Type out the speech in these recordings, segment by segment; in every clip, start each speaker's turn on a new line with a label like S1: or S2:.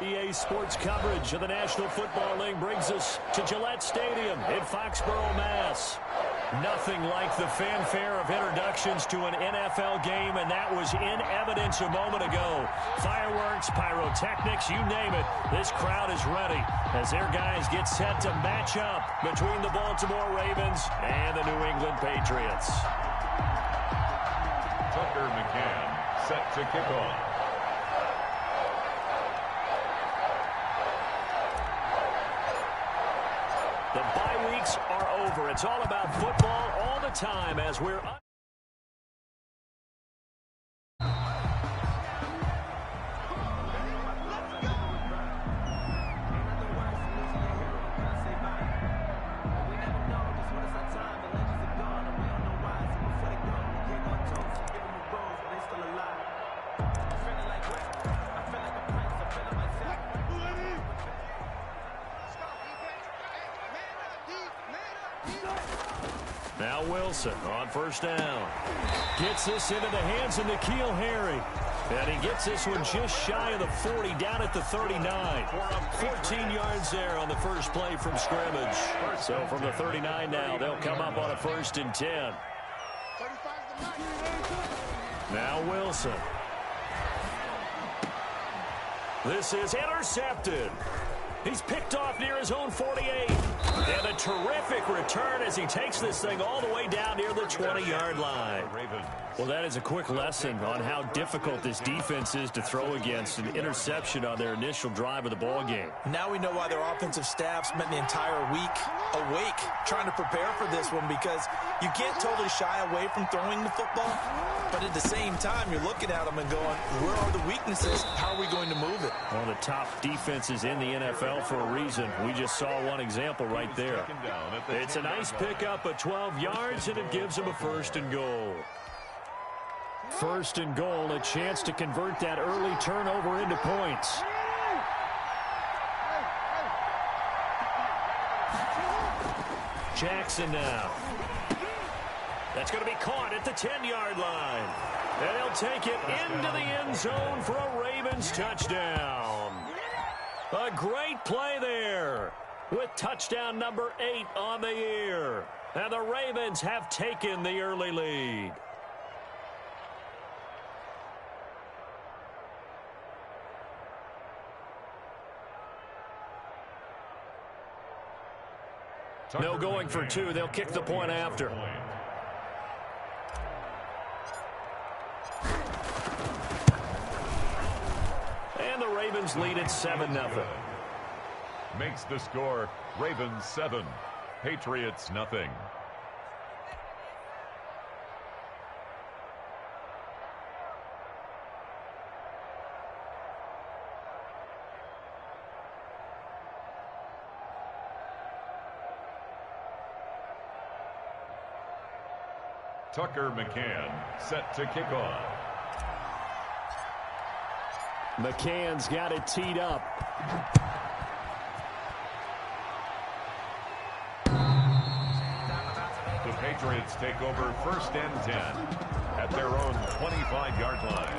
S1: EA Sports coverage of the National Football League brings us to Gillette Stadium in Foxborough, Mass. Nothing like the fanfare of introductions to an NFL game, and that was in evidence a moment ago. Fireworks, pyrotechnics, you name it. This crowd is ready as their guys get set to match up between the Baltimore Ravens and the New England Patriots.
S2: Tucker McCann set to kick off.
S1: The bye weeks are over. It's all about football all the time as we're... Now Wilson on first down. Gets this into the hands of N'Keal Harry. And he gets this one just shy of the 40, down at the 39. 14 yards there on the first play from scrimmage. So from the 39 now, they'll come up on a 1st and 10. Now Wilson. This is intercepted. He's picked off near his own 48. And a terrific return as he takes this thing all the way down near the 20-yard line. Well, that is a quick lesson on how difficult this defense is to throw against. An interception on their initial drive of the ball game.
S3: Now we know why their offensive staff spent the entire week awake trying to prepare for this one, because you can't totally shy away from throwing the football, but at the same time you're looking at them and going, where are the weaknesses? How are we going to move it?
S1: One of the top defenses in the NFL for a reason. We just saw one example right there. It's a nice pickup of 12 yards, and it gives them a 1st and goal. 1st and goal, a chance to convert that early turnover into points. Jackson now. That's going to be caught at the 10-yard line. And he'll take it into the end zone for a Ravens touchdown. A great play there with touchdown number 8 on the year. And the Ravens have taken the early lead. No going for 2. They'll kick the point after. And the Ravens lead at 7-0.
S2: Makes the score Ravens 7, Patriots nothing. Tucker McCann set to kick off.
S1: McCann's got it teed up.
S2: The Patriots take over 1st and 10 at their own 25-yard line.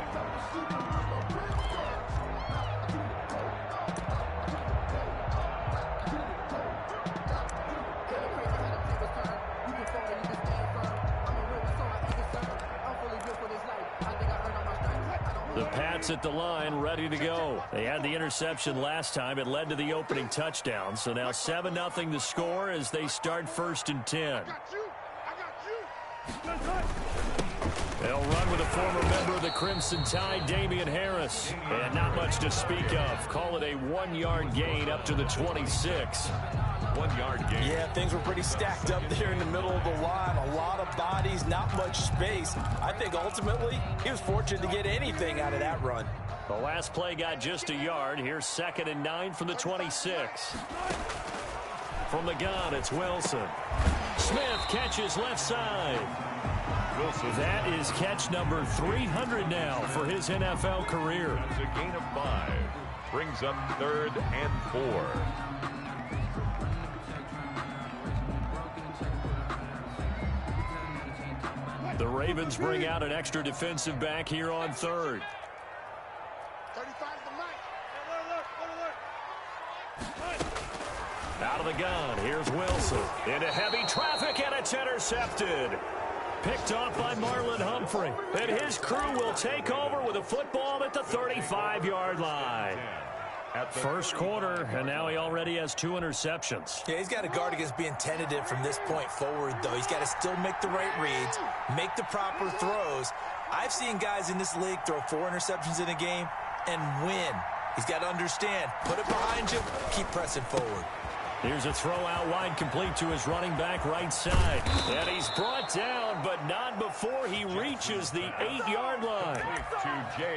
S1: The Pats at the line, ready to go. They had the interception last time. It led to the opening touchdown. So now 7-0 the score as they start 1st and 10. They'll run with a former member of the Crimson Tide, Damian Harris. And not much to speak of. Call it a 1-yard gain up to the 26.
S2: 1-yard gain.
S3: Yeah, things were pretty stacked up there in the middle of the line. A lot of bodies, not much space. I think ultimately he was fortunate to get anything out of that run.
S1: The last play got just a yard. Here's 2nd and 9 from the 26. From the gun, it's Wilson. Smith catches left side.
S2: Wilson.
S1: That is catch number 300 now for his NFL career.
S2: It's a gain of 5. Brings up 3rd and 4.
S1: The Ravens bring out an extra defensive back here on 3rd.
S4: 35's the mic. Look.
S1: the gun. Here's Wilson. Into heavy traffic, and it's intercepted. Picked off by Marlon Humphrey. And his crew will take over with a football at the 35-yard line. First quarter, and now he already has 2 interceptions.
S3: Yeah, he's got to guard against being tentative from this point forward, though. He's got to still make the right reads, make the proper throws. I've seen guys in this league throw 4 interceptions in a game and win. He's got to understand, put it behind you, keep pressing forward.
S1: Here's a throw out wide, complete to his running back right side. And he's brought down, but not before he reaches the 8-yard line.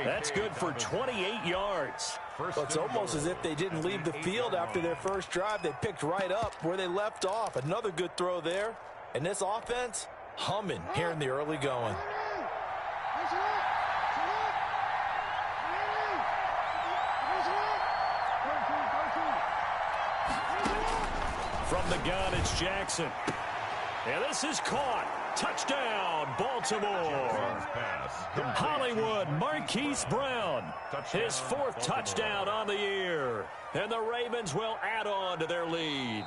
S1: That's good for 28 yards.
S3: Well, it's almost as if they didn't leave the field after their first drive. They picked right up where they left off. Another good throw there. And this offense, humming here in the early going.
S1: From the gun, it's Jackson. And this is caught. Touchdown, Baltimore. Hollywood, Marquise Brown. His 4th touchdown on the year. And the Ravens will add on to their lead.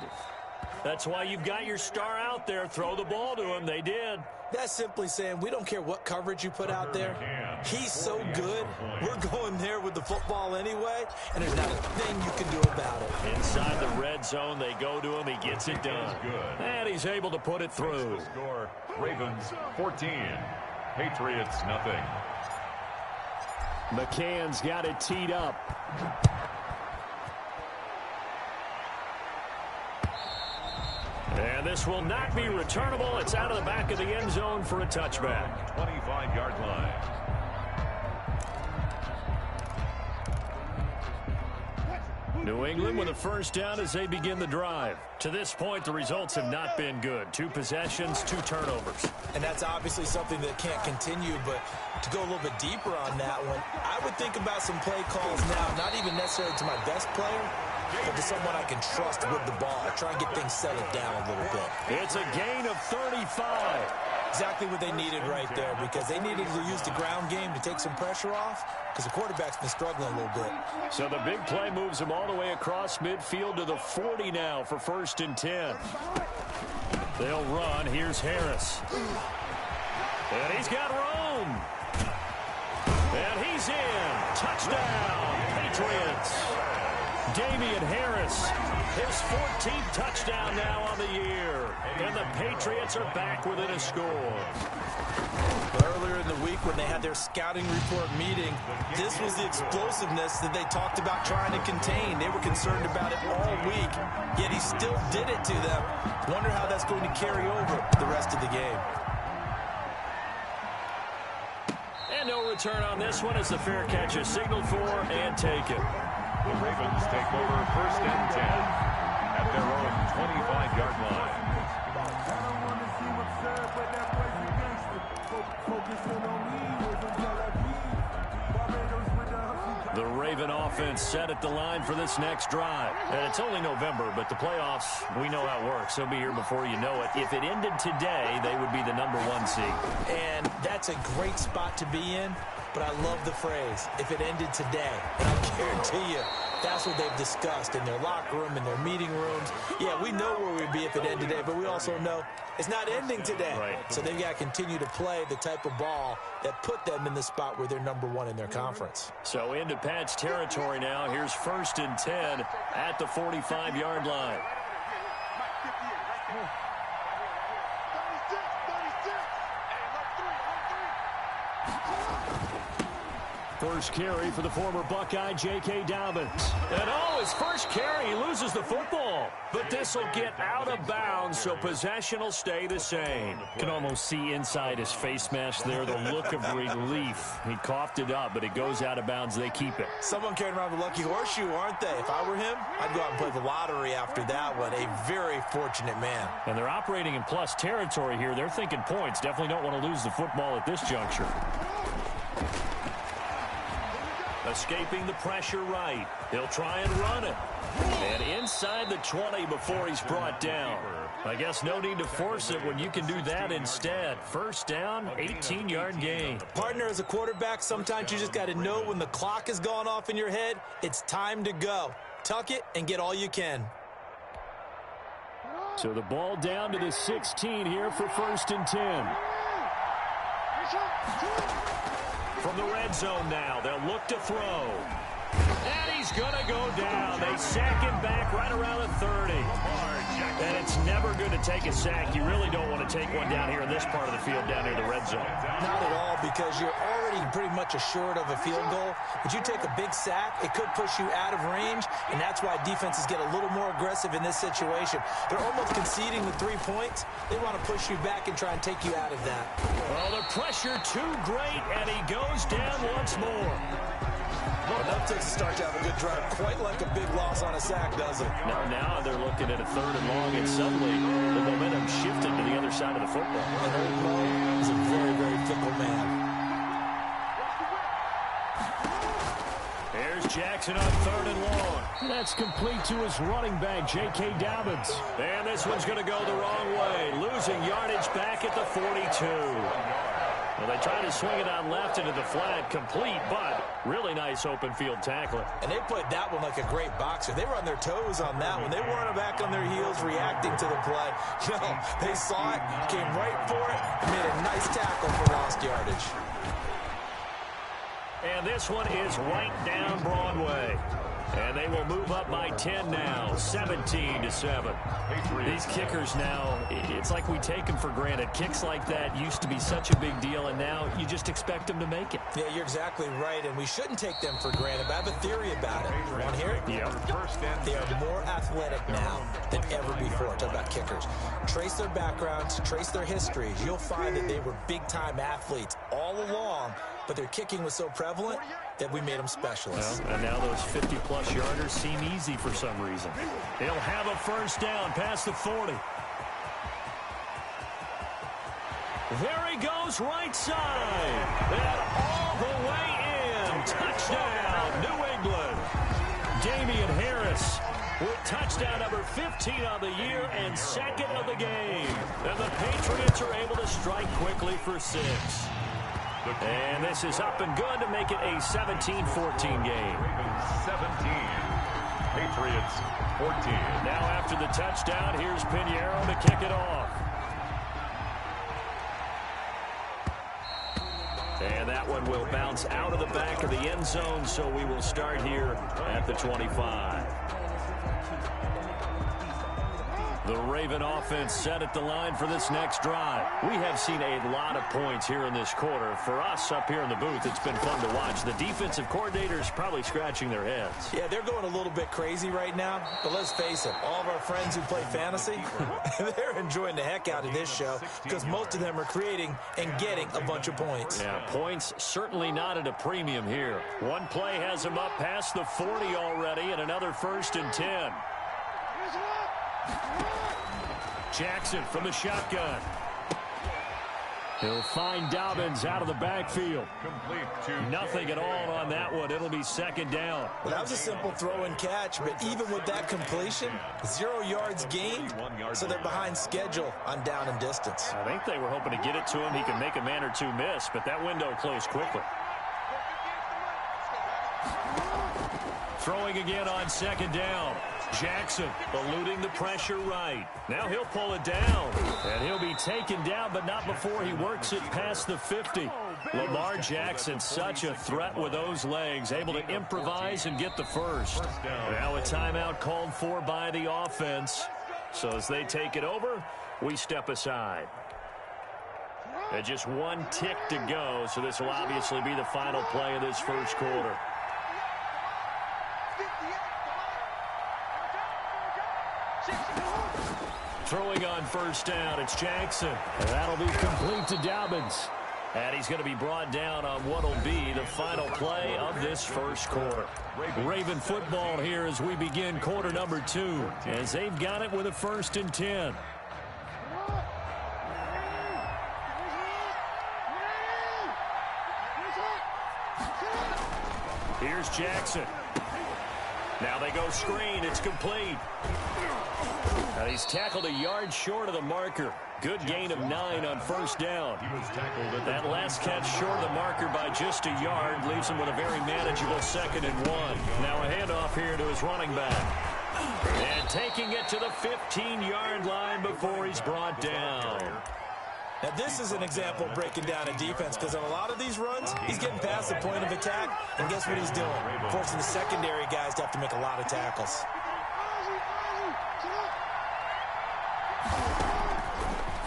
S1: That's why you've got your star out there. Throw the ball to him. They did.
S3: That's simply saying we don't care what coverage you put out there. He's so good. We're going there with the football anyway, and there's not a thing you can do about it.
S1: Inside the red zone, they go to him. He gets it done. And he's able to put it through.
S2: Score, Ravens 14, Patriots nothing.
S1: McCann's got it teed up. And this will not be returnable. It's out of the back of the end zone for a touchback.
S2: 25-yard line.
S1: New England with a first down as they begin the drive. To this point, the results have not been good. 2 possessions, 2 turnovers.
S3: And that's obviously something that can't continue, but to go a little bit deeper on that one, I would think about some play calls now, not even necessarily to my best player, but to someone I can trust with the ball. Try and get things settled down a little bit.
S1: It's a gain of 35.
S3: Exactly what they needed right there, because they needed to use the ground game to take some pressure off, because the quarterback's been struggling a little bit.
S1: So the big play moves him all the way across midfield to the 40 now for 1st and 10. They'll run. Here's Harris. And he's got room. And he's in. Touchdown, Patriots. Damian Harris, his 14th touchdown now on the year. And the Patriots are back within a score.
S3: Earlier in the week when they had their scouting report meeting, this was the explosiveness that they talked about trying to contain. They were concerned about it all week, yet he still did it to them. Wonder how that's going to carry over the rest of the game.
S1: And no return on this one as the fair catch is signaled for and taken.
S2: The Ravens take over 1st and 10 at their own 25-yard line.
S1: The Raven offense set at the line for this next drive. And it's only November, but the playoffs, we know how it works. They'll be here before you know it. If it ended today, they would be the #1 seed.
S3: And that's a great spot to be in. But I love the phrase, if it ended today. And I guarantee you, that's what they've discussed in their locker room, in their meeting rooms. Yeah, we know where we'd be if it ended today, but we also know it's not ending today.
S1: Right.
S3: So they've got to continue to play the type of ball that put them in the spot where they're #1 in their conference.
S1: So into Pat's territory now. Here's 1st and 10 at the 45-yard line. First carry for the former Buckeye, J.K. Dobbins. And his first carry, he loses the football. But this will get out of bounds, so possession will stay the same. Can almost see inside his face mask there the look of relief. He coughed it up, but it goes out of bounds. They keep it.
S3: Someone carrying around the lucky horseshoe, aren't they? If I were him, I'd go out and play the lottery after that one. A very fortunate man.
S1: And they're operating in plus territory here. They're thinking points. Definitely don't want to lose the football at this juncture. Escaping the pressure right. He'll try and run it. And inside the 20 before he's brought down. I guess no need to force it when you can do that instead. First down, 18-yard gain.
S3: Partner, as a quarterback, sometimes you just got to know when the clock has gone off in your head, it's time to go. Tuck it and get all you can.
S1: So the ball down to the 16 here for 1st and 10. From the red zone now, they'll look to throw. And he's going to go down. They sack him back right around the 30. And it's never good to take a sack. You really don't want to take one down here in this part of the field, down near the red zone.
S3: Not at all, because you're already pretty much assured of a field goal. But you take a big sack, it could push you out of range, and that's why defenses get a little more aggressive in this situation. They're almost conceding the 3 points. They want to push you back and try and take you out of that.
S1: Well, the pressure too great, and he goes down once more.
S3: Enough takes a start to have a good drive. Quite like a big loss on a sack, doesn't it?
S1: Now they're looking at a 3rd and long, and suddenly the momentum shifted to the other side of the football.
S3: And Old Mo is a very, very fickle man.
S1: There's Jackson on 3rd and long. That's complete to his running back, J.K. Dobbins. And this one's going to go the wrong way, losing yardage back at the 42. Well, they try to swing it on left into the flat, complete, but really nice open field tackling.
S3: And they played that one like a great boxer. They were on their toes on that one. They weren't back on their heels reacting to the play. No, they saw it, came right for it, and made a nice tackle for lost yardage.
S1: And this one is right down Broadway. And they will move up by 10 now, 17-7. These kickers now, it's like we take them for granted. Kicks like that used to be such a big deal, and now you just expect them to make it.
S3: Yeah, you're exactly right, and we shouldn't take them for granted. But I have a theory about it. You want to hear it?
S1: Yeah.
S3: They are more athletic now than ever before. Talk about kickers. Trace their backgrounds, trace their histories. You'll find that they were big-time athletes all along, but their kicking was so prevalent that we made them specialists.
S1: Well, and now those 50-plus yarders seem easy for some reason. They'll have a 1st down past the 40. There he goes, right side. And all the way in. Touchdown, New England. Damian Harris with touchdown number 15 on the year and 2nd of the game. And the Patriots are able to strike quickly for 6. And this is up and good to make it a 17-14 game.
S2: 17. Patriots 14.
S1: Now after the touchdown, here's Pinheiro to kick it off. And that one will bounce out of the back of the end zone, so we will start here at the 25. The Raven offense set at the line for this next drive. We have seen a lot of points here in this quarter. For us up here in the booth, it's been fun to watch. The defensive coordinators probably scratching their heads.
S3: Yeah, they're going a little bit crazy right now. But let's face it, all of our friends who play fantasy, they're enjoying the heck out of this show because most of them are creating and getting a bunch of points.
S1: Yeah, points certainly not at a premium here. One play has them up past the 40 already, and another 1st and 10. Jackson from the shotgun. He'll find Dobbins out of the backfield. Nothing at all on that one. It'll be 2nd down.
S3: Well, that was a simple throw and catch, but even with that completion, 0 yards gained, so they're behind schedule on down and distance.
S1: I think they were hoping to get it to him. He can make a man or two miss, but that window closed quickly. Throwing again on 2nd down. Jackson eluding the pressure right. Now he'll pull it down, and he'll be taken down, but not before he works it past the 50. Lamar Jackson, such a threat with those legs, able to improvise and get the 1st. Now a timeout called for by the offense. So as they take it over, we step aside. And just 1 tick to go, so this will obviously be the final play of this 1st quarter. Throwing on 1st down, it's Jackson. And that'll be complete to Dobbins. And he's going to be brought down on what will be the final play of this 1st quarter. Raven football here as we begin quarter number 2, as they've got it with a 1st and 10. Here's Jackson. Now they go screen. It's complete. And he's tackled a yard short of the marker. Good gain of 9 on 1st down. That last catch short of the marker by just a yard leaves him with a very manageable 2nd and 1. Now a handoff here to his running back. And taking it to the 15-yard line before he's brought down.
S3: Now, this is an example of breaking down a defense because on a lot of these runs, he's getting past the point of attack, and guess what he's doing? Forcing the secondary guys to have to make a lot of tackles.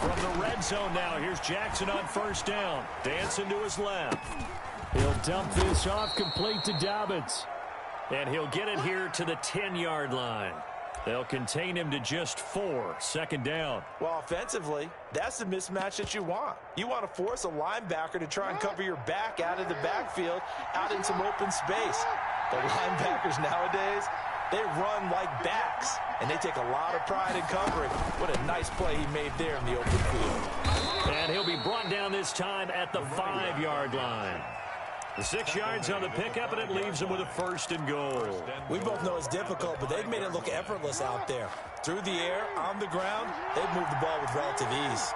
S1: From the red zone now, here's Jackson on first down. Dancing to his left. He'll dump this off complete to Dobbins. And he'll get it here to the 10-yard line. They'll contain him to just 4, second down.
S3: Well, offensively, that's the mismatch that you want. You want to force a linebacker to try and cover your back out of the backfield, out in some open space. The linebackers nowadays, they run like backs, and they take a lot of pride in covering. What a nice play he made there in the open field.
S1: And he'll be brought down this time at the 5-yard line. The 6 yards on the pickup, and it leaves him with a first and goal.
S3: We both know it's difficult, but they've made it look effortless out there. Through the air, on the ground, they've moved the ball with relative ease.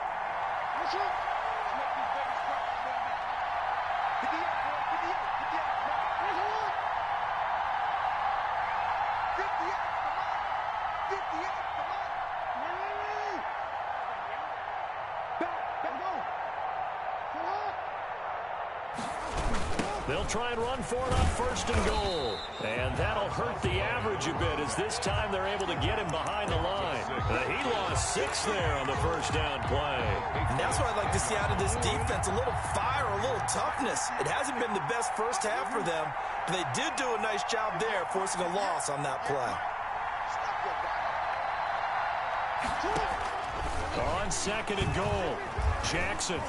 S1: They'll try and run for it on first and goal. And that'll hurt the average a bit as this time they're able to get him behind the line. He lost 6 there on the first down play.
S3: And that's what I'd like to see out of this defense, a little fire, a little toughness. It hasn't been the best first half for them, but they did do a nice job there forcing a loss on that play.
S1: On second and goal, Jackson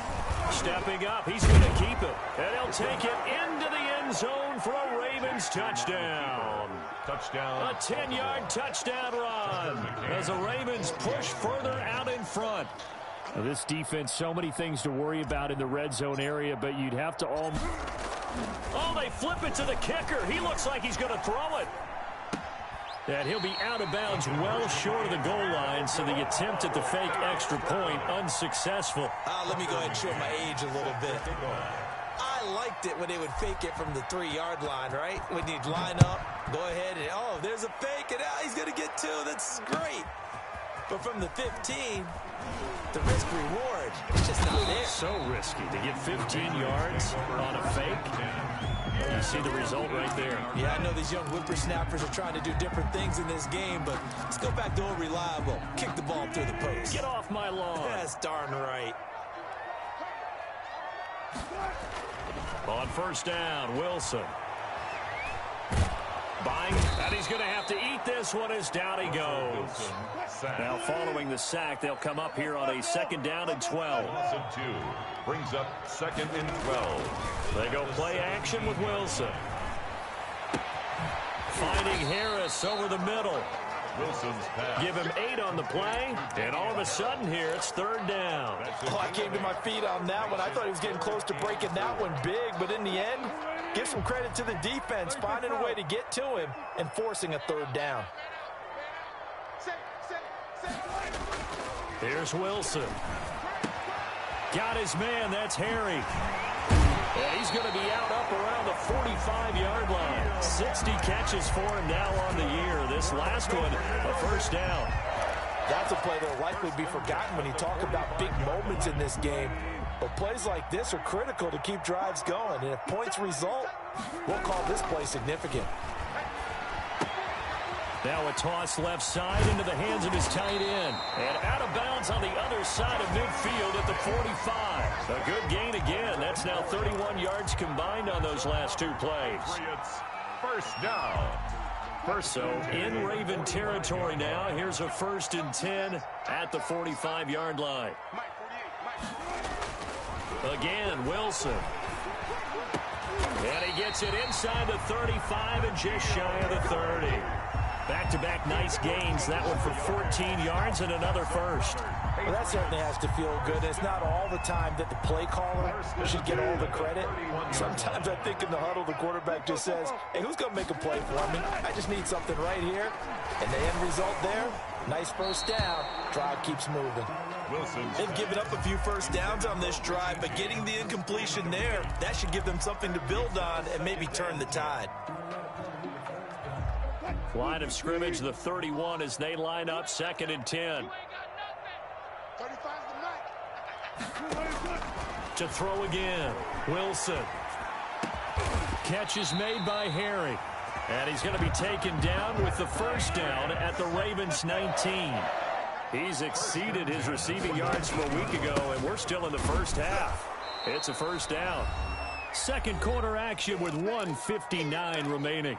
S1: stepping up. He's going to keep it. And he'll take it into the end zone for a Ravens touchdown.
S2: Touchdown.
S1: A 10-yard touchdown run as the Ravens push further out in front. Now, this defense, so many things to worry about in the red zone area, but you'd have to all... Oh, they flip it to the kicker. He looks like he's going to throw it. And he'll be out of bounds well short of the goal line, so the attempt at the fake extra point unsuccessful.
S3: Let me go ahead and show my age a little bit. I liked it when they would fake it from the 3-yard line, right? When you'd line up, go ahead, and oh, there's a fake, and he's going to get 2. That's great. But from the 15, the risk-reward is just not there.
S1: So risky to get 15 yards on a fake. You see the result right there.
S3: Yeah, I know these young whippersnappers are trying to do different things in this game, but let's go back to old reliable. Kick the ball through the post.
S1: Get off my lawn.
S3: That's darn right.
S1: On first down, Wilson. Buying, and he's going to have to eat this one as down he goes. Now following the sack, they'll come up here on a second down and 12.
S2: Wilson 2 brings up second and 12.
S1: They go play action with Wilson. Finding Harris over the middle.
S2: Wilson's pass.
S1: Give him 8 on the play, and all of a sudden here, it's third down.
S3: Oh, I came to my feet on that one. I thought he was getting close to breaking that one big, but in the end, give some credit to the defense, finding a way to get to him and forcing a third down.
S1: Here's Wilson. Got his man, that's Harry. And he's going to be out up around the 45-yard line. 60 catches for him now on the year. This last one, a first down.
S3: That's a play that will likely be forgotten when you talk about big moments in this game. But plays like this are critical to keep drives going. And if points result, we'll call this play significant.
S1: Now a toss left side into the hands of his tight end. And out of bounds on the other side of midfield at the 45. A good gain again. That's now 31 yards combined on those last 2 plays.
S2: First down.
S1: So in Raven territory now. Here's a 1st and 10 at the 45-yard line. Again, Wilson. And he gets it inside the 35 and just shy of the 30. Back-to-back nice gains. That one for 14 yards and another first.
S3: Well, that certainly has to feel good. It's not all the time that the play caller should get all the credit. Sometimes I think in the huddle, the quarterback just says, hey, who's going to make a play for me? I just need something right here. And the end result there, nice first down. Drive keeps moving. They've given up a few first downs on this drive, but getting the incompletion there, that should give them something to build on and maybe turn the tide.
S1: Line of scrimmage, the 31, as they line up 2nd and 10. To throw again, Wilson. Catch is made by Harry. And he's going to be taken down with the first down at the Ravens' 19. He's exceeded his receiving yards from a week ago, and we're still in the first half. It's a first down. Second quarter action with 1:59 remaining.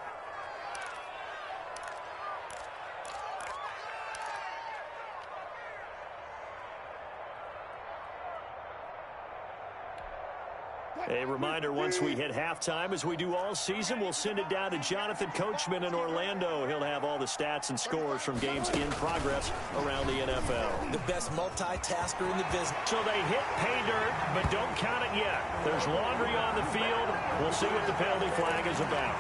S1: A reminder, once we hit halftime, as we do all season, we'll send it down to Jonathan Coachman in Orlando. He'll have all the stats and scores from games in progress around the NFL.
S3: The best multitasker in the business.
S1: So they hit pay dirt, but don't count it yet. There's laundry on the field. We'll see what the penalty flag is about.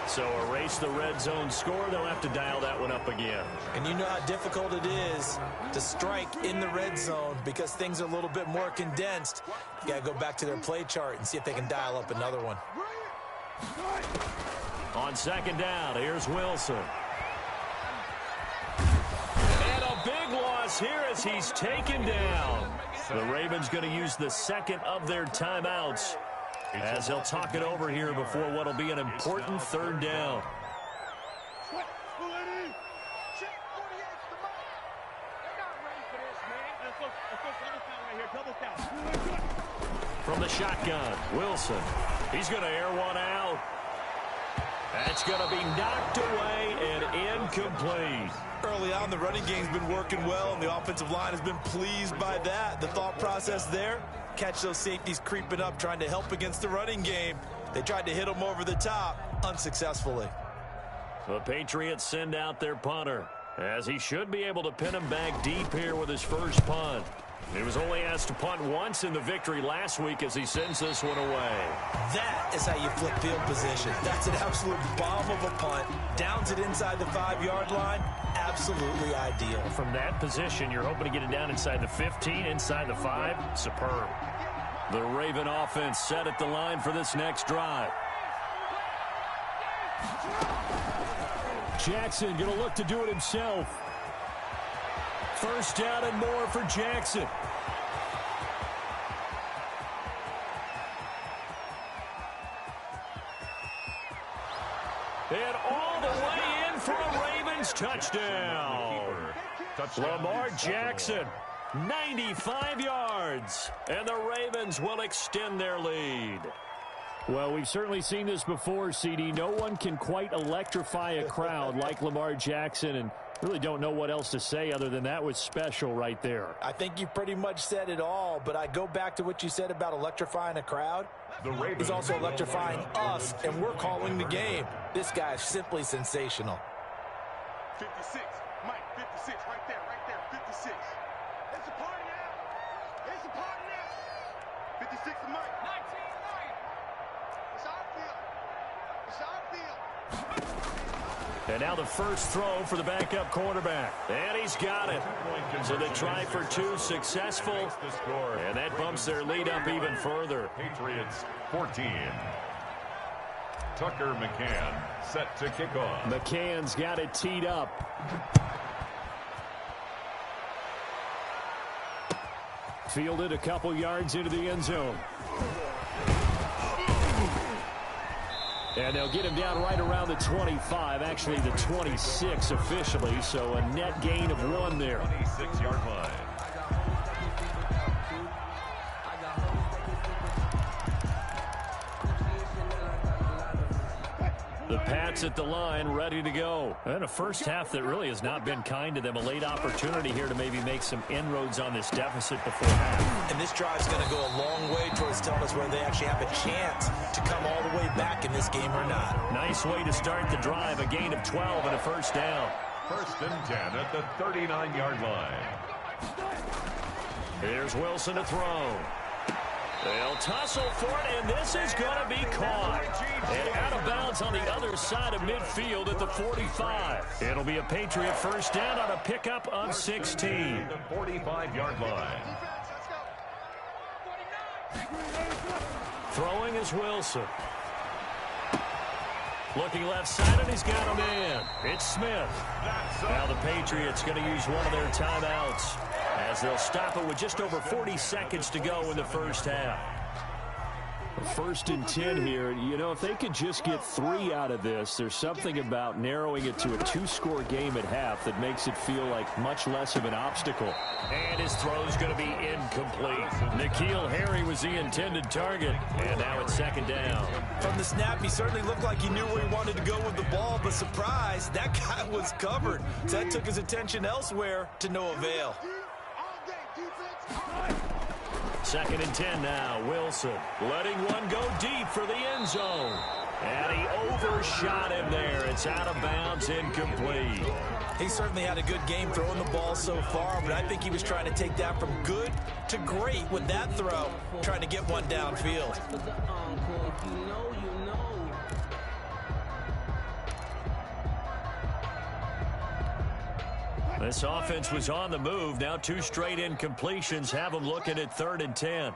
S1: So erase the red zone score. They'll have to dial that one up again.
S3: And you know how difficult it is to strike in the red zone because things are a little bit more condensed. You got to go back to their play chart and see if they can dial up another one.
S1: On second down, here's Wilson. And a big loss here as he's taken down. The Ravens going to use the second of their timeouts as they'll talk it over here before what will be an important third down. From the shotgun, Wilson. He's going to air one out. That's going to be knocked away and incomplete.
S3: Early on, the running game's been working well, and the offensive line has been pleased by that. The thought process there, catch those safeties creeping up, trying to help against the running game. They tried to hit them over the top, unsuccessfully.
S1: The Patriots send out their punter, as he should be able to pin him back deep here with his first punt. He was only asked to punt once in the victory last week as he sends this one away.
S3: That is how you flip field position. That's an absolute bomb of a punt. Downs it inside the 5-yard line. Absolutely ideal.
S1: From that position, you're hoping to get it down inside the 15, inside the 5. Superb. The Raven offense set at the line for this next drive. Jackson going to look to do it himself. First down and more for Jackson. And all the way in for a Ravens touchdown. Lamar Jackson, 95 yards. And the Ravens will extend their lead. Well, we've certainly seen this before, CD. No one can quite electrify a crowd like Lamar Jackson, and really don't know what else to say other than that was special right there.
S3: I think you pretty much said it all, but I go back to what you said about electrifying a crowd. He's also electrifying us, and we're calling the game. This guy is simply sensational.
S4: 56, Mike, 56, right there, 56. It's a party now. It's a party now. 56 to Mike. 19, Mike. It's our field. It's our field.
S1: And now the first throw for the backup quarterback. And he's got it. So they try for 2, successful. And that bumps their lead up even further.
S2: Patriots 14. Tucker McCann set to kick off.
S1: McCann's got it teed up. Fielded a couple yards into the end zone. And they'll get him down right around the 25, actually the 26 officially, so a net gain of 1 there.
S2: 26-yard line.
S1: The Pats at the line, ready to go. And a first half that really has not been kind to them. A late opportunity here to maybe make some inroads on this deficit before half.
S3: And this drive's going to go a long way towards telling us whether they actually have a chance to come all the way back in this game or not.
S1: Nice way to start the drive. A gain of 12 and a first down.
S2: First and 10 at the 39-yard line.
S1: Here's Wilson to throw. They'll tussle for it, and this is going to be caught. And out of bounds on the other side of midfield at the 45. It'll be a Patriot first down on a pickup of 16.
S2: The 45-yard line.
S1: Throwing is Wilson. Looking left side, and he's got a man. It's Smith. Now the Patriots going to use one of their timeouts as they'll stop it with just over 40 seconds to go in the first half.
S5: 1st and 10 here. You know, if they could just get 3 out of this, there's something about narrowing it to a 2-score game at half that makes it feel like much less of an obstacle.
S1: And his throw's going to be incomplete. N'Keal Harry was the intended target, and now it's 2nd down.
S3: From the snap, he certainly looked like he knew where he wanted to go with the ball, but surprise, that guy was covered. So that took his attention elsewhere to no avail.
S1: 2nd and 10 now. Wilson letting one go deep for the end zone. And he overshot him there. It's out of bounds, incomplete.
S3: He certainly had a good game throwing the ball so far, but I think he was trying to take that from good to great with that throw, trying to get one downfield.
S1: This offense was on the move. Now 2 straight incompletions have them looking at 3rd and 10.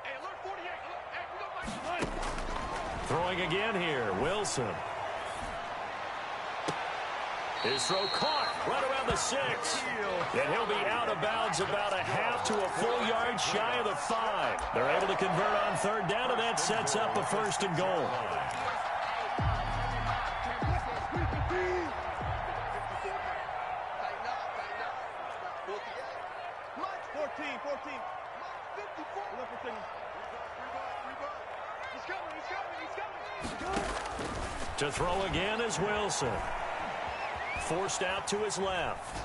S1: Throwing again here, Wilson. His throw caught right around the 6. And he'll be out of bounds about a half to a full yard shy of the 5. They're able to convert on 3rd down, and that sets up a 1st and goal. To throw again is Wilson. Forced out to his left.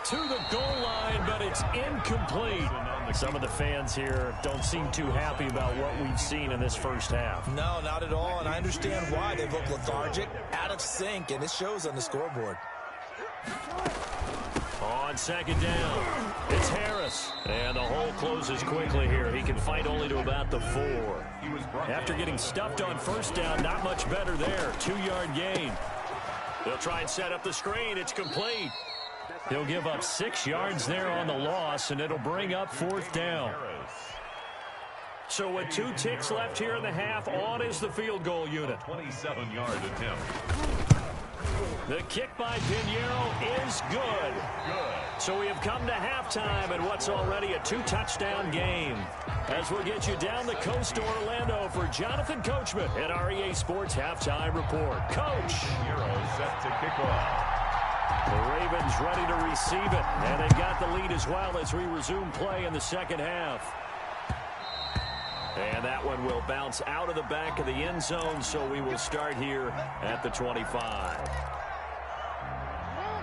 S1: To the goal line, but it's incomplete. Some of the fans here don't seem too happy about what we've seen in this first half.
S3: No, not at all, and I understand why. They look lethargic, out of sync, and it shows on the scoreboard.
S1: On 2nd down, it's Harris. And the hole closes quickly here. He can fight only to about the 4. After getting stuffed on 1st down, not much better there. 2-yard gain. They'll try and set up the screen. It's complete. He'll give up 6 yards there on the loss, and it'll bring up 4th down. So with 2 ticks left here in the half, on is the field goal unit.
S2: 27-yard attempt.
S1: The kick by Pinheiro is good. So we have come to halftime in what's already a 2-touchdown game. As we'll get you down the coast to Orlando for Jonathan Coachman at our EA Sports Halftime Report. Coach.
S2: Pinheiro set to kick off.
S1: The Ravens ready to receive it. And they've got the lead as well as we resume play in the second half. And that one will bounce out of the back of the end zone, so we will start here at the 25.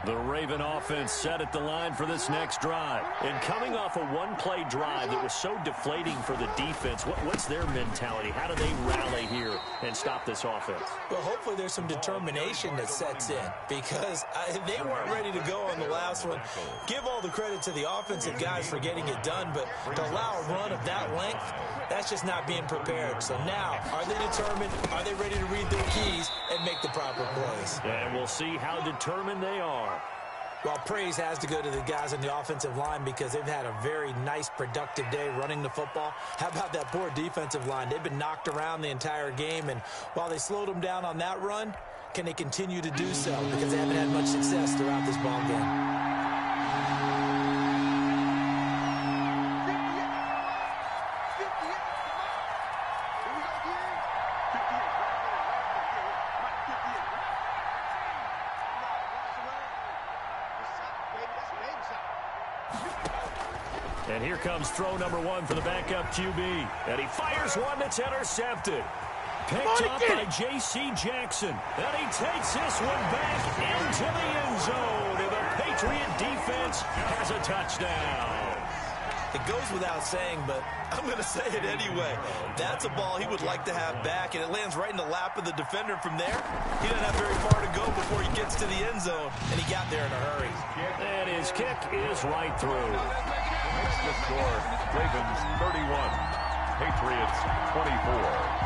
S1: The Raven offense set at the line for this next drive. And coming off a one-play drive that was so deflating for the defense, what's their mentality? How do they rally here and stop this offense?
S3: Well, hopefully there's some determination that sets in because they weren't ready to go on the last one. Give all the credit to the offensive guys for getting it done, but to allow a run of that length, that's just not being prepared. So now, are they determined? Are they ready to read their keys and make the proper plays?
S1: And we'll see how determined they are.
S3: Well, praise has to go to the guys on the offensive line because they've had a very nice, productive day running the football. How about that poor defensive line? They've been knocked around the entire game, and while they slowed them down on that run, can they continue to do so? Because they haven't had much success throughout this ball game.
S1: And here comes throw number 1 for the backup QB. And he fires one that's intercepted. Picked up by J.C. Jackson. And he takes this one back into the end zone. And the Patriot defense has a touchdown.
S3: It goes without saying, but I'm going to say it anyway. That's a ball he would like to have back, and it lands right in the lap of the defender from there. He doesn't have very far to go before he gets to the end zone, and he got there in a hurry.
S1: And his kick is right through.
S2: Makes the score Ravens 31, Patriots 24.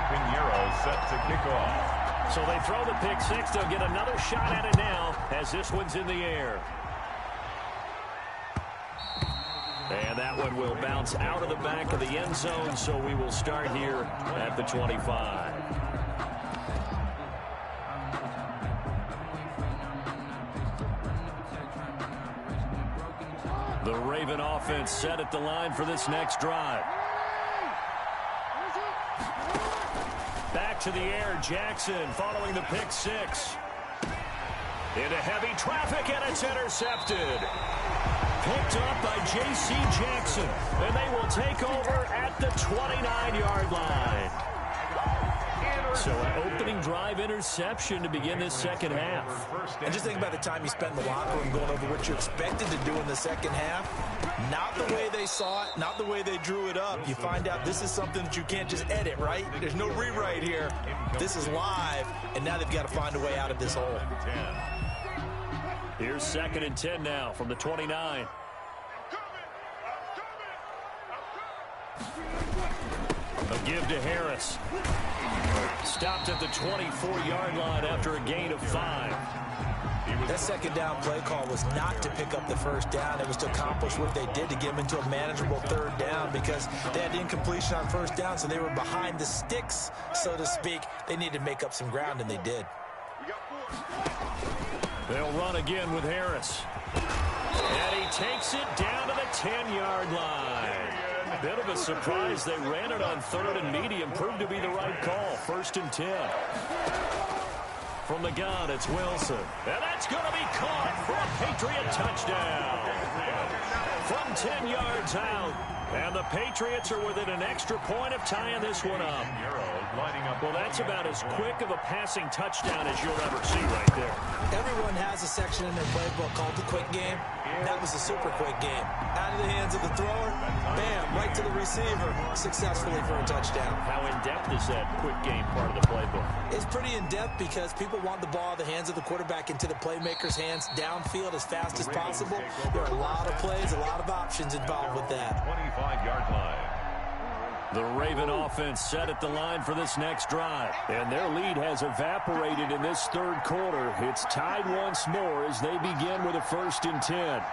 S2: Pinheiro set to kick off.
S1: So they throw the pick six. They'll get another shot at it now as this one's in the air. And that one will bounce out of the back of the end zone, so we will start here at the 25. The Raven offense set at the line for this next drive. Back to the air, Jackson following the pick six. Into heavy traffic, and it's intercepted. Picked up by J.C. Jackson, and they will take over at the 29-yard line. So an opening drive interception to begin this second half.
S3: And just think about the time you spent in the locker room going over what you expected to do in the second half. Not the way they saw it, not the way they drew it up. You find out this is something that you can't just edit, right? There's no rewrite here. This is live, and now they've got to find a way out of this hole.
S1: Here's 2nd and 10 now from the 29. A give to Harris. Stopped at the 24-yard line after a gain of 5.
S3: That second down play call was not to pick up the first down. It was to accomplish what they did to get them into a manageable third down because they had incompletion on first down, so they were behind the sticks, so to speak. They needed to make up some ground, and they did.
S1: They'll run again with Harris. And he takes it down to the 10-yard line. Bit of a surprise. They ran it on 3rd and medium. Proved to be the right call. 1st and 10. From the gun, it's Wilson. And that's going to be caught for a Patriot touchdown. From 10 yards out. And the Patriots are within an extra point of tying this one up. Well, that's about as quick of a passing touchdown as you'll ever see right there.
S3: Everyone has a section in their playbook called the quick game. That was a super quick game. Out of the hands of the thrower, bam, right to the receiver, successfully for a touchdown.
S1: How in-depth is that quick game part of the playbook?
S3: It's pretty in-depth because people want the ball in the hands of the quarterback into the playmaker's hands downfield as fast as possible. There are a lot of plays, a lot of options involved with that.
S2: 25-yard line.
S1: The Raven offense set at the line for this next drive. And their lead has evaporated in this 3rd quarter. It's tied once more as they begin with a 1st and 10.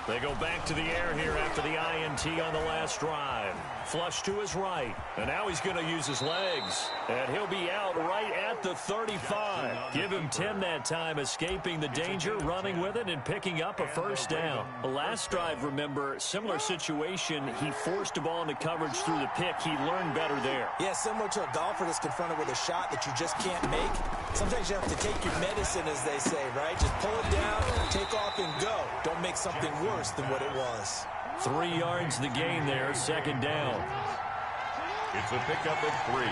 S1: They go back to the air here after the INT on the last drive. Flush to his right. And now he's going to use his legs. And he'll be out right at the 35. Give him 10 that time, escaping the danger, running with it, and picking up a 1st down. The last drive, remember, similar situation. He forced the ball into coverage through the pick. He learned better there.
S3: Yeah, similar to a golfer that's confronted with a shot that you just can't make. Sometimes you have to take your medicine, as they say, right? Just pull it down, take off, and go. Don't make something worse than what it was.
S1: 3 yards the gain there, 2nd down.
S2: It's a pickup of 3.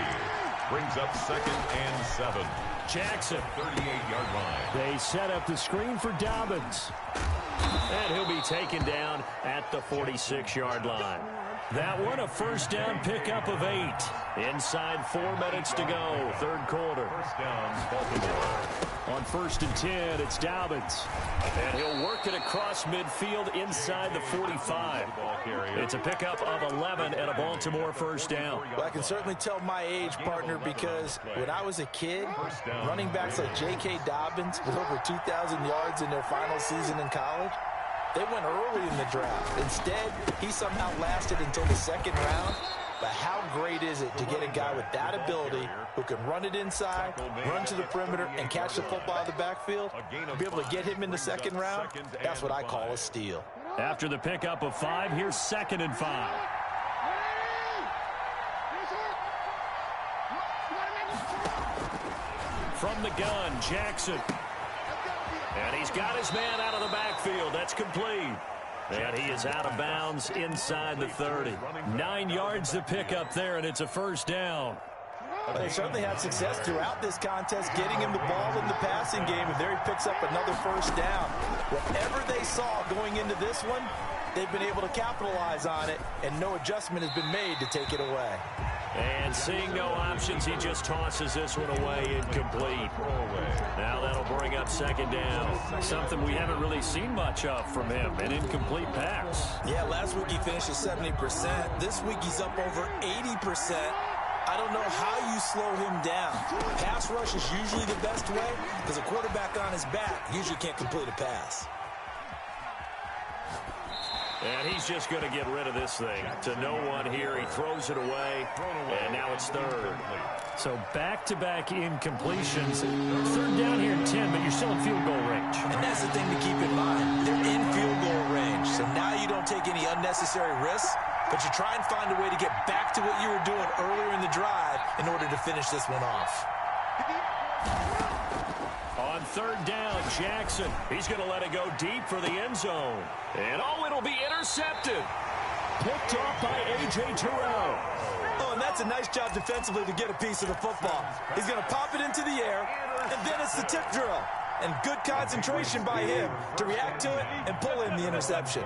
S2: Brings up 2nd and 7.
S1: Jackson.
S2: 38-yard line.
S1: They set up the screen for Dobbins. And he'll be taken down at the 46-yard line. That one a 1st down pickup of 8. Inside 4 minutes to go, 3rd quarter.
S2: 1st down, Baltimore.
S1: On 1st and 10, it's Dobbins. And he'll work it across midfield inside the 45. It's a pickup of 11 and a Baltimore 1st down.
S3: Well, I can certainly tell my age, partner, because when I was a kid, running backs like J.K. Dobbins with over 2,000 yards in their final season in college, they went early in the draft. Instead, he somehow lasted until the 2nd round. But how great is it to get a guy with that ability who can run it inside, run to the perimeter, and catch the football out of the backfield? Be able to get him in the 2nd round? That's what I call a steal.
S1: After the pickup of 5, here's 2nd and 5. From the gun, Jackson. And he's got his man out of the backfield. That's complete. And he is out of bounds inside the 30. 9 yards to pick up there, and it's a 1st down.
S3: Well, they certainly had success throughout this contest getting him the ball in the passing game, and there he picks up another 1st down. Whatever they saw going into this one, they've been able to capitalize on it, and no adjustment has been made to take it away.
S1: And seeing no options, he just tosses this one away, incomplete. Now that'll bring up second down. Something we haven't really seen much of from him, an incomplete pass.
S3: Yeah, last week he finished at 70%. This week he's up over 80%. I don't know how you slow him down. Pass rush is usually the best way because a quarterback on his back usually can't complete a pass.
S1: And he's just going to get rid of this thing. To no one here. He throws it away, and now it's third.
S5: So back-to-back incompletions. Third down here in 10, but you're still in field goal range.
S3: And that's the thing to keep in mind. They're in field goal range, so now you don't take any unnecessary risks, but you try and find a way to get back to what you were doing earlier in the drive in order to finish this one off.
S1: On third down, Jackson. He's going to let it go deep for the end zone. And it'll be intercepted. Picked off by aj072819.
S3: Oh, and that's a nice job defensively to get a piece of the football. He's going to pop it into the air, and then it's the tip drill. And good concentration by him to react to it and pull in the interception.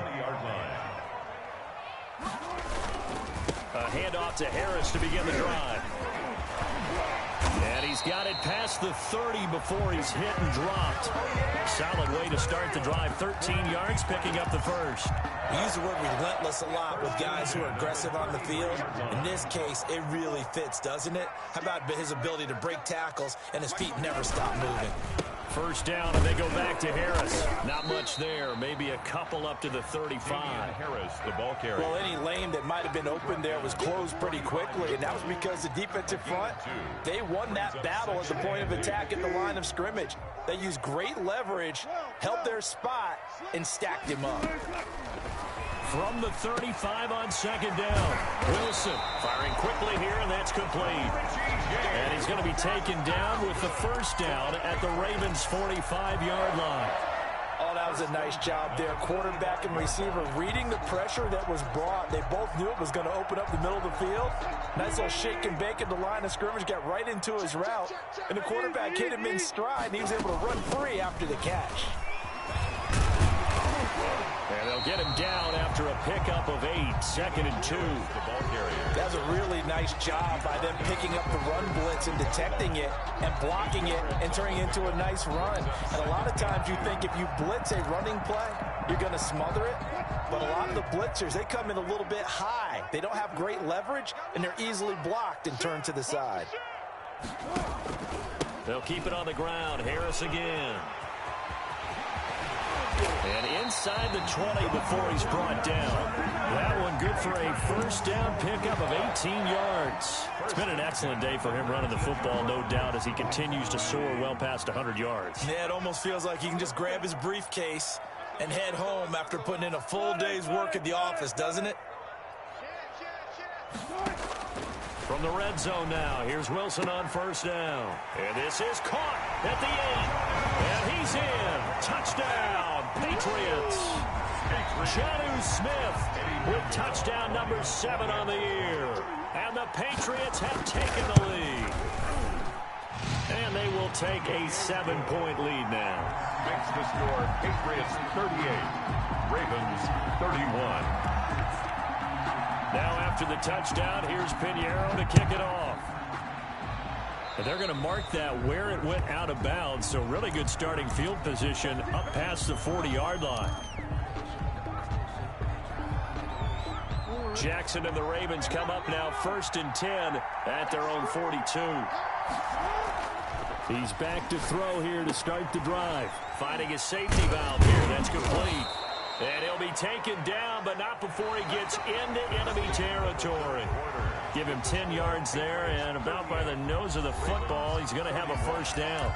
S1: A handoff to Harris to begin the drive. And he's got it past the 30 before he's hit and dropped. Solid way to start the drive. 13 yards, picking up the first.
S3: We use the word relentless a lot with guys who are aggressive on the field. In this case, it really fits, doesn't it? How about his ability to break tackles and his feet never stop moving?
S1: First down, and they go back to Harris. Not much there. Maybe a couple up to the 35.
S2: Harris, the ball carrier.
S3: Well, any lane that might have been open there was closed pretty quickly, and that was because the defensive front, they won that battle at the point of attack at the line of scrimmage. They used great leverage, held their spot, and stacked him up.
S1: From the 35 on second down. Wilson firing quickly here, and that's complete. And he's going to be taken down with the first down at the Ravens' 45-yard line.
S3: Oh, that was a nice job there. Quarterback and receiver reading the pressure that was brought. They both knew it was going to open up the middle of the field. Nice little shake and bake at the line of scrimmage, got right into his route. And the quarterback hit him in stride, and he was able to run free after the catch.
S1: And they'll get him down after a pickup of 8, 2nd and 2.
S3: That was a really nice job by them picking up the run blitz and detecting it and blocking it and turning it into a nice run. And a lot of times you think if you blitz a running play, you're going to smother it. But a lot of the blitzers, they come in a little bit high. They don't have great leverage, and they're easily blocked and turned to the side.
S1: They'll keep it on the ground. Harris again. And inside the 20 before he's brought down. That one good for a first down pickup of 18 yards. It's been an excellent day for him running the football, no doubt, as he continues to soar well past 100 yards.
S3: Yeah, it almost feels like he can just grab his briefcase and head home after putting in a full day's work at the office, doesn't it?
S1: From the red zone now, here's Wilson on first down. And this is caught at the 8. And he's in. Touchdown, Patriots. Jonnu Smith with touchdown number 7 on the year. And the Patriots have taken the lead. And they will take a 7-point lead now.
S2: Makes the score Patriots 38, Ravens 31.
S1: Now after the touchdown, here's Pinheiro to kick it off. And they're going to mark that where it went out of bounds, so really good starting field position up past the 40-yard line. Jackson and the Ravens come up now 1st and 10 at their own 42. He's back to throw here to start the drive. Finding his safety valve here. That's complete. And he'll be taken down, but not before he gets into enemy territory. Give him 10 yards there, and about by the nose of the football, he's going to have a first down.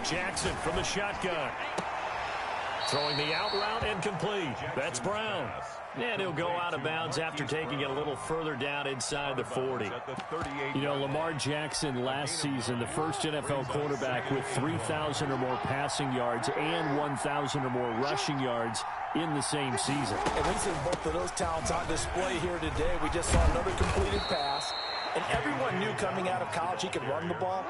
S1: Jackson from the shotgun. Throwing the out route and complete. That's Brown. And he'll go out of bounds after taking it a little further down inside the 40.
S5: You know, Lamar Jackson last season, the first NFL quarterback with 3,000 or more passing yards and 1,000 or more rushing yards in the same season.
S3: And we see both of those talents on display here today. We just saw another completed pass. And everyone knew coming out of college he could run the ball.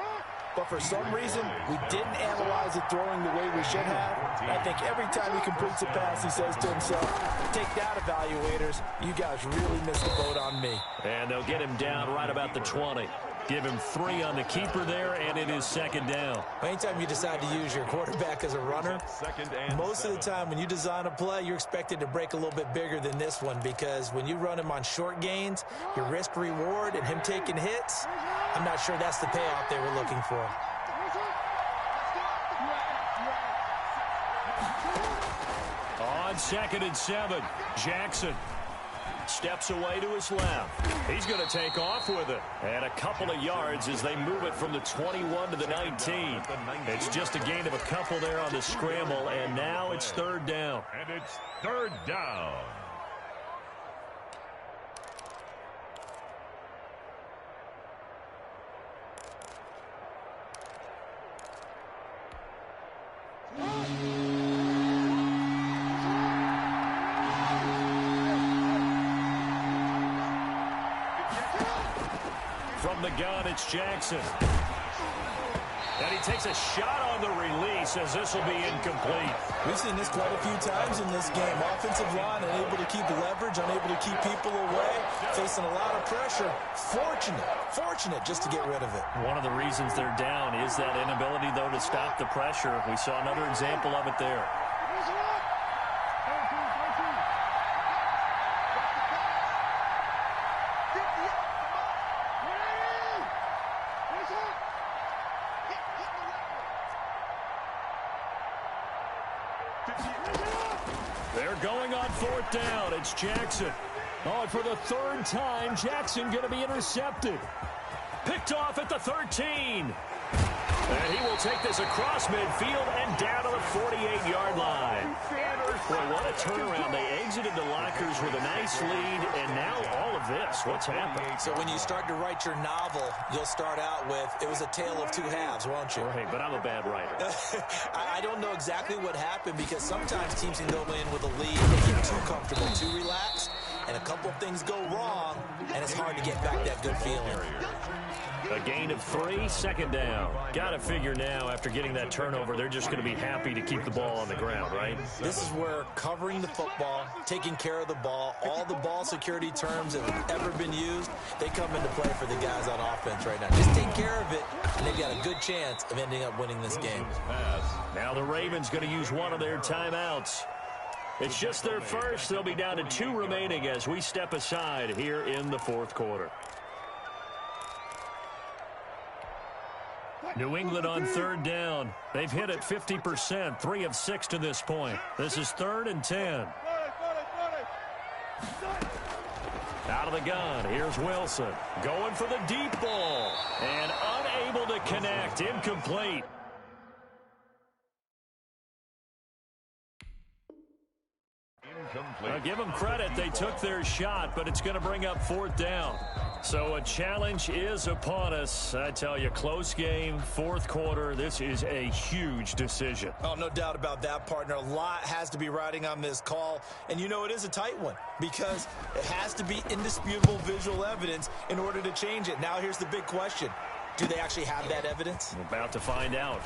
S3: But for some reason, we didn't analyze it throwing the way we should have. I think every time he completes a pass, he says to himself, take that, evaluators. You guys really missed the boat on me.
S1: And they'll get him down right about the 20. Give him 3 on the keeper there, and it is second down.
S3: Anytime you decide to use your quarterback as a runner, most of the time when you design a play, you're expected to break a little bit bigger than this one, because when you run him on short gains, your risk-reward and him taking hits, I'm not sure that's the payoff they were looking for.
S1: On 2nd and 7, Jackson steps away to his left. He's going to take off with it. And a couple of yards as they move it from the 21 to the 19. It's just a gain of a couple there on the scramble, and now it's 3rd down.
S2: And it's 3rd down.
S1: From the gun, it's Jackson. And he takes a shot on the release as this will be incomplete.
S3: We've seen this quite a few times in this game. Offensive line unable to keep leverage, unable to keep people away, facing a lot of pressure. Fortunate just to get rid of it.
S1: One of the reasons they're down is that inability, though, to stop the pressure. We saw another example of it there. They're going on 4th down. It's Jackson. Oh, and for the 3rd time, Jackson going to be intercepted. Picked off at the 13. And he will take this across midfield and down to the 48-yard line. Boy, what a turnaround. They exited the lockers with a nice lead, and now all of this. What's happened?
S3: So when you start to write your novel, you'll start out with, it was a tale of 2 halves, won't you?
S1: Right, but I'm a bad writer.
S3: I don't know exactly what happened, because sometimes teams can go in with a lead, they get too comfortable, too relaxed, and a couple of things go wrong, and it's hard to get back that good feeling.
S1: A gain of 3, 2nd down. Got to figure now, after getting that turnover, they're just going to be happy to keep the ball on the ground, right?
S3: This is where covering the football, taking care of the ball, all the ball security terms that have ever been used, they come into play for the guys on offense right now. Just take care of it, and they've got a good chance of ending up winning this game.
S1: Now the Ravens going to use one of their timeouts. It's just their first. They'll be down to 2 remaining as we step aside here in the 4th quarter. New England on 3rd down. They've hit it 50%, 3 of 6 to this point. This is 3rd and 10. Out of the gun, here's Wilson. Going for the deep ball. And unable to connect, incomplete. I'll give them credit. They took their shot, but it's going to bring up 4th down. So a challenge is upon us. I tell you, close game, 4th quarter. This is a huge decision.
S3: Oh, no doubt about that, partner. A lot has to be riding on this call. And you know it is a tight one, because it has to be indisputable visual evidence in order to change it. Now here's the big question. Do they actually have that evidence?
S1: We're about to find out.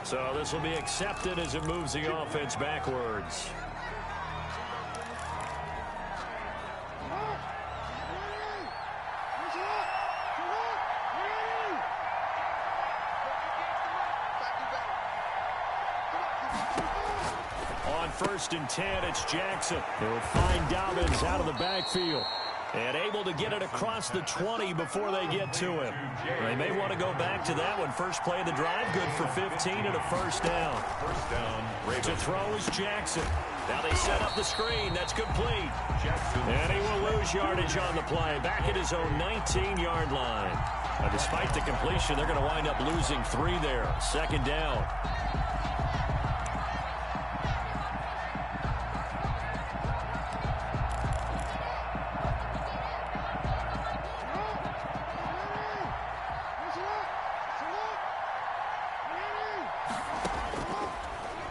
S1: So this will be accepted as it moves the offense backwards. On 1st and 10, it's Jackson. They'll find Dobbins out of the backfield. And able to get it across the 20 before they get to him. They may want to go back to that one. First play of the drive, good for 15 and a 1st down. To throw is Jackson. Now they set up the screen. That's complete. And he will lose yardage on the play. Back at his own 19-yard line. Despite the completion, they're going to wind up losing 3 there. Second down.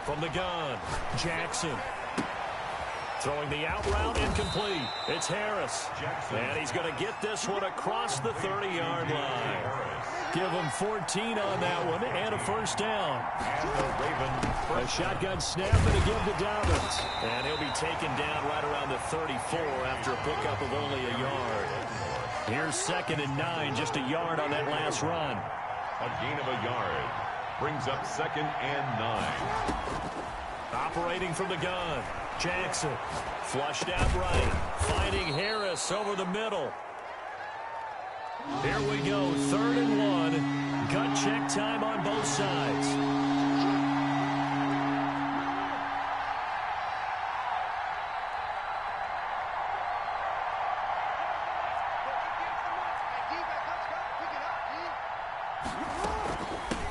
S1: From the gun, Jackson. Throwing the out route, incomplete. It's Harris. And he's going to get this one across the 30-yard line. Give him 14 on that one and a first down. A shotgun snap and a give to Dobbins. And he'll be taken down right around the 34 after a pickup of only a yard. Here's 2nd and 9, just a yard on that last run.
S2: A gain of a yard. Brings up 2nd and 9.
S1: Operating from the gun, Jackson. Flushed out right. Finding Harris over the middle. Here we go, 3rd and 1. Gut check time on both sides.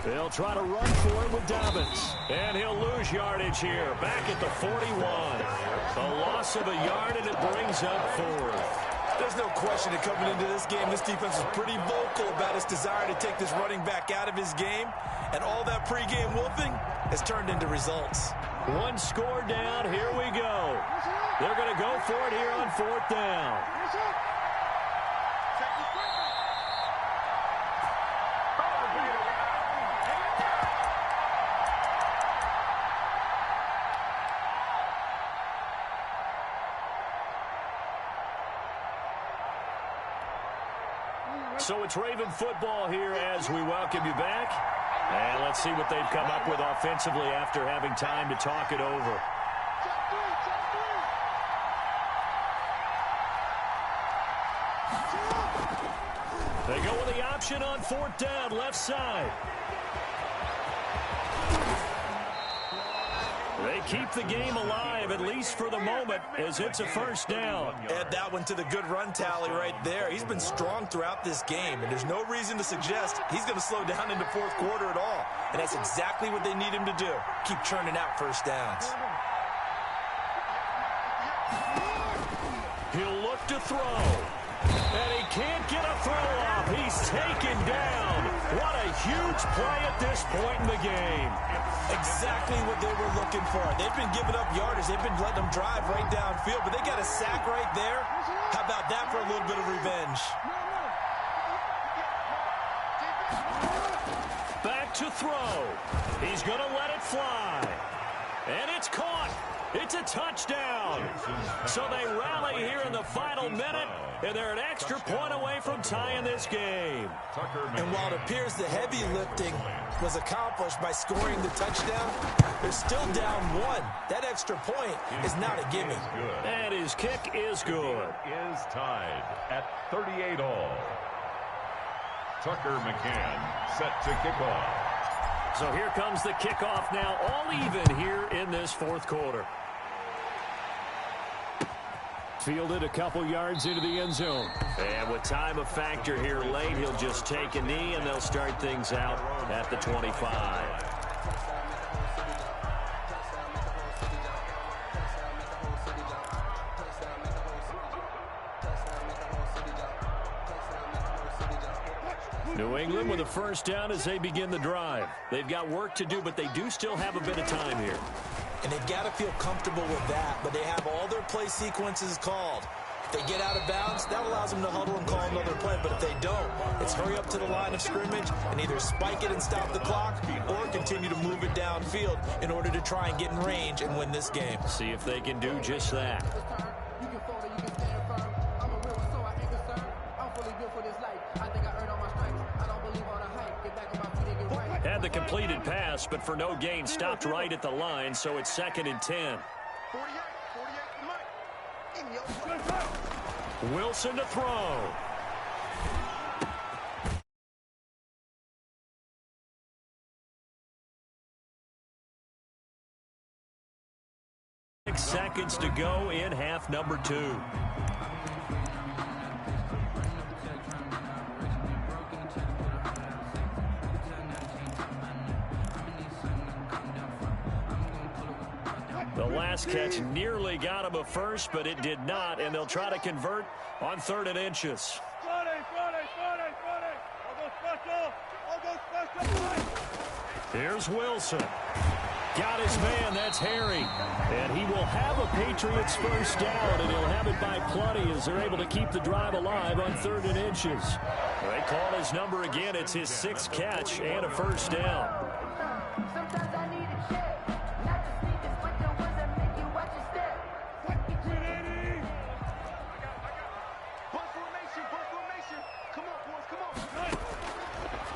S1: They'll try to run for it with Dobbins. And he'll lose yardage here. Back at the 41. A loss of a yard, and it brings up 4th.
S3: There's no question that coming into this game, this defense is pretty vocal about its desire to take this running back out of his game. And all that pregame wolfing has turned into results.
S1: 1 score down. Here we go. They're going to go for it here on 4th down. So it's Raven football here as we welcome you back. And let's see what they've come up with offensively after having time to talk it over. They go with the option on 4th down, left side. They keep the game alive, at least for the moment, as it's a first down.
S3: Add that one to the good run tally right there. He's been strong throughout this game, and there's no reason to suggest he's going to slow down into 4th quarter at all. And that's exactly what they need him to do. Keep churning out first downs.
S1: He'll look to throw. And he can't get a throw off. He's taken down. What a huge play at this point in the game.
S3: Exactly what they were looking for. They've been giving up yardage. They've been letting them drive right downfield, but they got a sack right there. How about that for a little bit of revenge?
S1: Back to throw. He's going to let it fly. And it's caught. It's a touchdown. So they rally here in the final minute, and they're an extra point away from tying this game.
S3: And while it appears the heavy lifting was accomplished by scoring the touchdown, they're still down 1. That extra point is not a gimme.
S1: And his kick is good.
S2: Is tied at 38 all. Tucker McCann set to kick off.
S1: So here comes the kickoff now, all even here in this 4th quarter. Fielded a couple yards into the end zone. And with time a factor here late, he'll just take a knee, and they'll start things out at the 25. New England with a first down as they begin the drive. They've got work to do, but they do still have a bit of time here.
S3: And they've got to feel comfortable with that, but they have all their play sequences called. If they get out of bounds, that allows them to huddle and call another play. But if they don't, it's hurry up to the line of scrimmage and either spike it and stop the clock or continue to move it downfield in order to try and get in range and win this game.
S1: See if they can do just that. Had the completed pass, but for no gain, stopped right at the line, so it's 2nd and 10. Wilson to throw. Seconds to go in half number 2. last catch nearly got him a first, but it did not, and they'll try to convert on 3rd and inches. Here's Wilson. Got his man, that's Harry. And he will have a Patriots first down, and he'll have it by plenty as they're able to keep the drive alive on 3rd and inches. They call his number again. It's his 6th catch and a first down.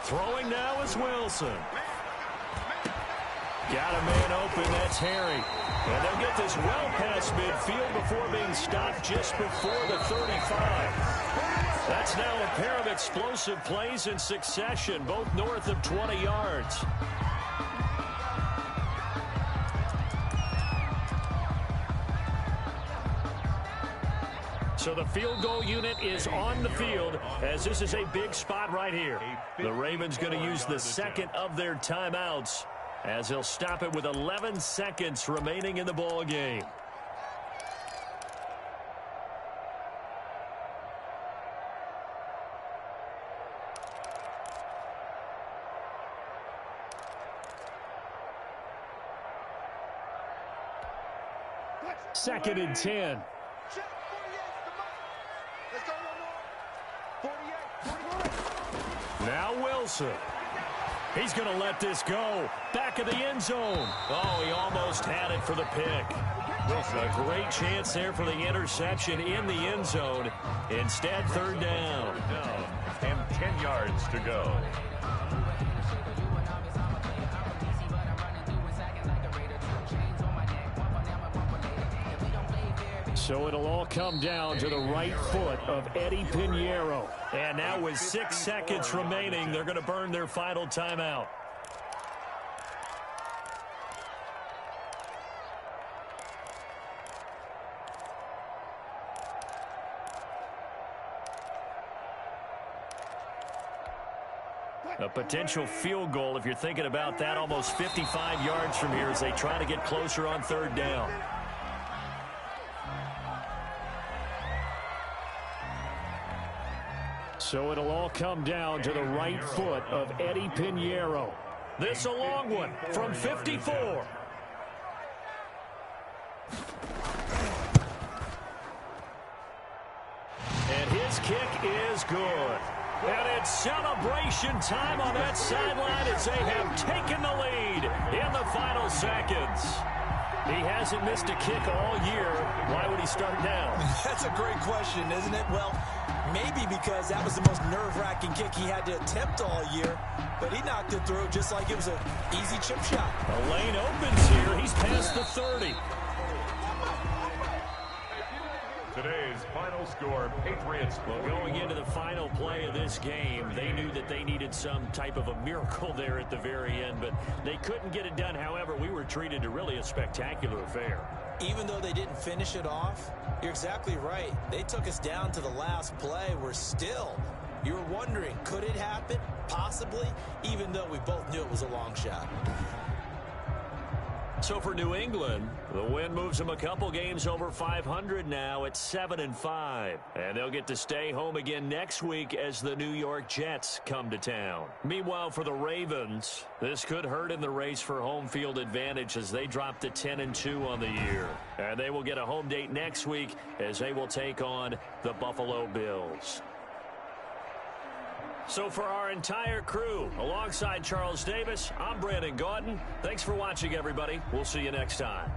S1: Throwing now is Wilson. Got a man open, that's Harry. And they'll get this well past midfield before being stopped just before the 35. That's now a pair of explosive plays in succession, both north of 20 yards. So the field goal unit is on the field as this is a big spot right here. The Ravens going to use the second of their timeouts as they'll stop it with 11 seconds remaining in the ball game. Second and 10. Now Wilson. He's going to let this go. Back of the end zone. Oh, he almost had it for the pick. A great chance there for the interception in the end zone. Instead, 3rd down.
S2: And 10 yards to go.
S1: So it'll all come down to the right foot of Eddie Pinheiro. And now with 6 seconds remaining, they're going to burn their final timeout. A potential field goal, if you're thinking about that, almost 55 yards from here as they try to get closer on 3rd down. So it'll all come down to the right foot of Eddie Pinheiro. This a long one from 54. And his kick is good. And it's celebration time on that sideline as they have taken the lead in the final seconds. He hasn't missed a kick all year. Why would he start now?
S3: That's a great question, isn't it? Well, maybe because that was the most nerve-wracking kick he had to attempt all year, but he knocked it through just like it was an easy chip shot.
S1: The lane opens here. He's past the 30.
S2: Today's final score, Patriots.
S1: Well, going into the final play of this game, they knew that they needed some type of a miracle there at the very end, but they couldn't get it done. However, we were treated to really a spectacular affair.
S3: Even though they didn't finish it off, you're exactly right. They took us down to the last play. We're still, you were wondering, could it happen? Possibly, even though we both knew it was a long shot.
S1: So for New England, the win moves them a couple games over 500 now at 7-5. And they'll get to stay home again next week as the New York Jets come to town. Meanwhile, for the Ravens, this could hurt in the race for home field advantage as they drop to 10-2 on the year. And they will get a home date next week as they will take on the Buffalo Bills. So for our entire crew, alongside Charles Davis, I'm Brandon Gaudin. Thanks for watching, everybody. We'll see you next time.